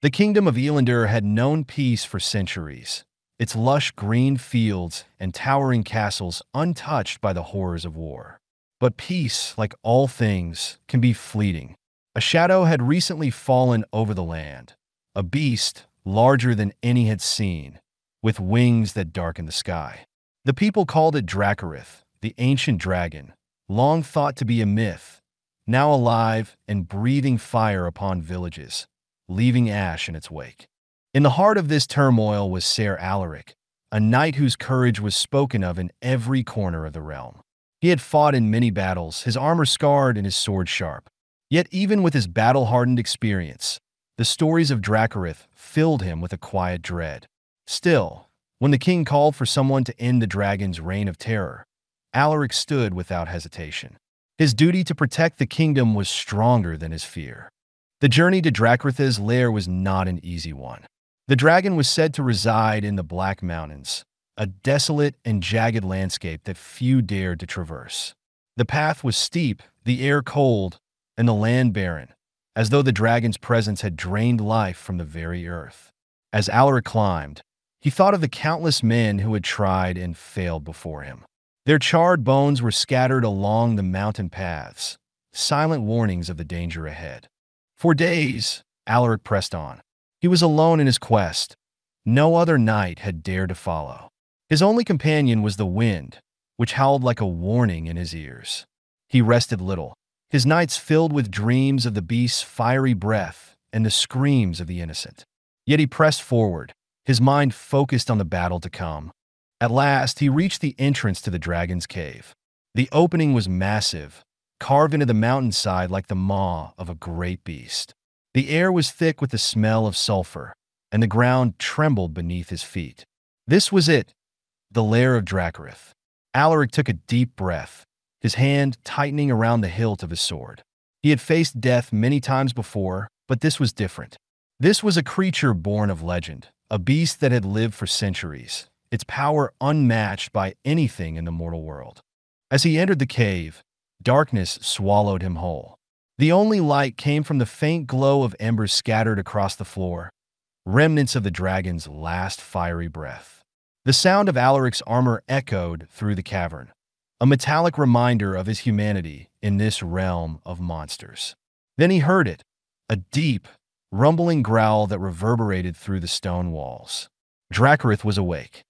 The kingdom of Elandor had known peace for centuries, its lush green fields and towering castles untouched by the horrors of war. But peace, like all things, can be fleeting. A shadow had recently fallen over the land, a beast larger than any had seen, with wings that darkened the sky. The people called it Dracorith, the ancient dragon, long thought to be a myth, now alive and breathing fire upon villages, leaving ash in its wake. In the heart of this turmoil was Ser Alaric, a knight whose courage was spoken of in every corner of the realm. He had fought in many battles, his armor scarred and his sword sharp. Yet even with his battle-hardened experience, the stories of Dracorith filled him with a quiet dread. Still, when the king called for someone to end the dragon's reign of terror, Alaric stood without hesitation. His duty to protect the kingdom was stronger than his fear. The journey to Dracorith's lair was not an easy one. The dragon was said to reside in the Black Mountains, a desolate and jagged landscape that few dared to traverse. The path was steep, the air cold, and the land barren, as though the dragon's presence had drained life from the very earth. As Alaric climbed, he thought of the countless men who had tried and failed before him. Their charred bones were scattered along the mountain paths, silent warnings of the danger ahead. For days, Alaric pressed on. He was alone in his quest. No other knight had dared to follow. His only companion was the wind, which howled like a warning in his ears. He rested little, his nights filled with dreams of the beast's fiery breath and the screams of the innocent. Yet he pressed forward, his mind focused on the battle to come. At last, he reached the entrance to the dragon's cave. The opening was massive, carved into the mountainside like the maw of a great beast. The air was thick with the smell of sulfur, and the ground trembled beneath his feet. This was it, the lair of Dracorith. Alaric took a deep breath, his hand tightening around the hilt of his sword. He had faced death many times before, but this was different. This was a creature born of legend, a beast that had lived for centuries, its power unmatched by anything in the mortal world. As he entered the cave, darkness swallowed him whole. The only light came from the faint glow of embers scattered across the floor, remnants of the dragon's last fiery breath. The sound of Alaric's armor echoed through the cavern, a metallic reminder of his humanity in this realm of monsters. Then he heard it, a deep, rumbling growl that reverberated through the stone walls. Dracorith was awake.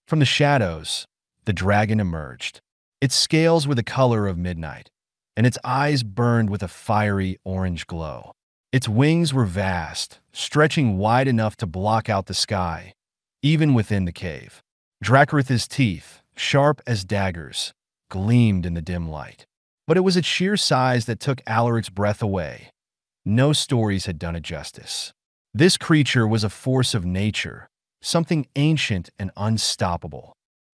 From the shadows, the dragon emerged. Its scales were the color of midnight, and its eyes burned with a fiery orange glow. Its wings were vast, stretching wide enough to block out the sky, even within the cave. Dracorith's teeth, sharp as daggers, gleamed in the dim light. But it was its sheer size that took Alaric's breath away. No stories had done it justice. This creature was a force of nature, something ancient and unstoppable.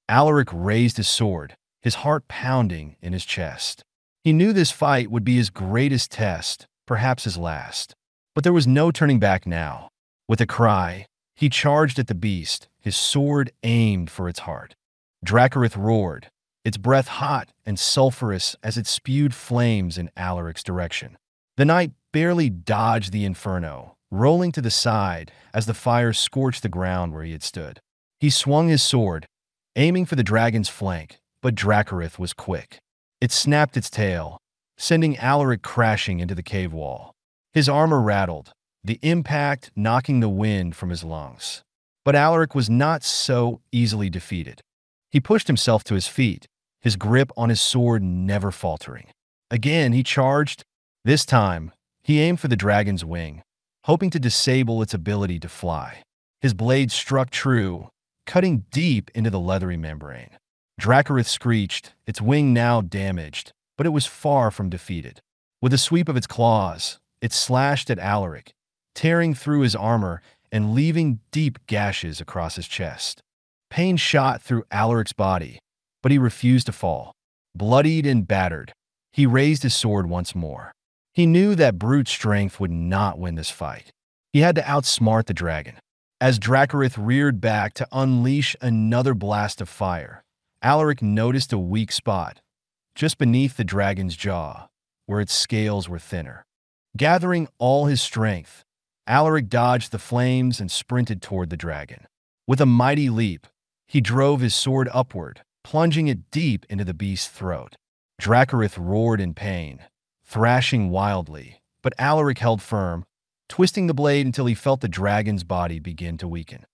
Alaric raised his sword, his heart pounding in his chest. He knew this fight would be his greatest test, perhaps his last. But there was no turning back now. With a cry, he charged at the beast, his sword aimed for its heart. Dracorith roared, its breath hot and sulphurous as it spewed flames in Alaric's direction. The knight barely dodged the inferno, rolling to the side as the fire scorched the ground where he had stood. He swung his sword, aiming for the dragon's flank, but Dracorith was quick. It snapped its tail, sending Alaric crashing into the cave wall. His armor rattled, the impact knocking the wind from his lungs. But Alaric was not so easily defeated. He pushed himself to his feet, his grip on his sword never faltering. Again, he charged. This time, he aimed for the dragon's wing, hoping to disable its ability to fly. His blade struck true, cutting deep into the leathery membrane. Dracorith screeched, its wing now damaged, but it was far from defeated. With a sweep of its claws, it slashed at Alaric, tearing through his armor and leaving deep gashes across his chest. Pain shot through Alaric's body, but he refused to fall. Bloodied and battered, he raised his sword once more. He knew that brute strength would not win this fight. He had to outsmart the dragon. As Dracorith reared back to unleash another blast of fire, Alaric noticed a weak spot, just beneath the dragon's jaw, where its scales were thinner. Gathering all his strength, Alaric dodged the flames and sprinted toward the dragon. With a mighty leap, he drove his sword upward, plunging it deep into the beast's throat. Dracorith roared in pain, thrashing wildly, but Alaric held firm, twisting the blade until he felt the dragon's body begin to weaken.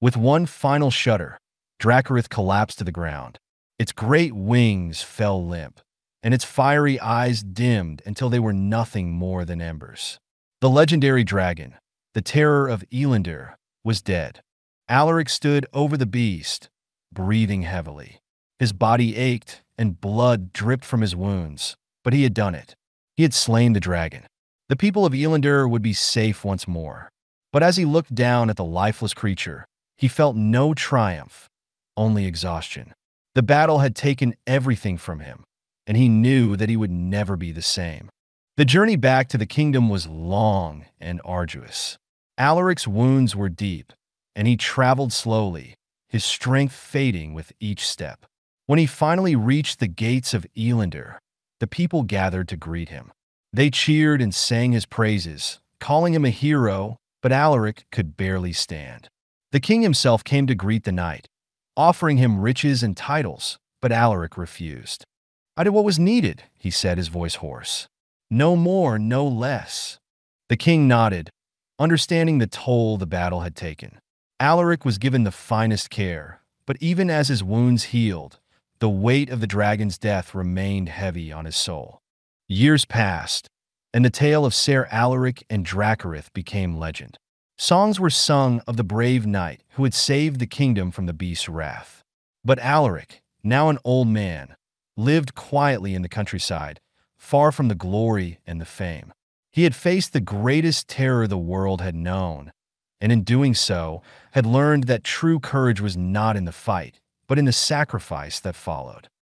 With one final shudder, Dracorith collapsed to the ground. Its great wings fell limp, and its fiery eyes dimmed until they were nothing more than embers. The legendary dragon, the terror of Elandor, was dead. Alaric stood over the beast, breathing heavily. His body ached, and blood dripped from his wounds, but he had done it. He had slain the dragon. The people of Elandor would be safe once more. But as he looked down at the lifeless creature, he felt no triumph, only exhaustion. The battle had taken everything from him, and he knew that he would never be the same. The journey back to the kingdom was long and arduous. Alaric's wounds were deep, and he traveled slowly, his strength fading with each step. When he finally reached the gates of Elandor, the people gathered to greet him. They cheered and sang his praises, calling him a hero, but Alaric could barely stand. The king himself came to greet the knight, offering him riches and titles, but Alaric refused. "I did what was needed," he said, his voice hoarse. "No more, no less." The king nodded, understanding the toll the battle had taken. Alaric was given the finest care, but even as his wounds healed, the weight of the dragon's death remained heavy on his soul. Years passed, and the tale of Ser Alaric and Dracorith became legend. Songs were sung of the brave knight who had saved the kingdom from the beast's wrath. But Alaric, now an old man, lived quietly in the countryside, far from the glory and the fame. He had faced the greatest terror the world had known, and in doing so, had learned that true courage was not in the fight, but in the sacrifice that followed.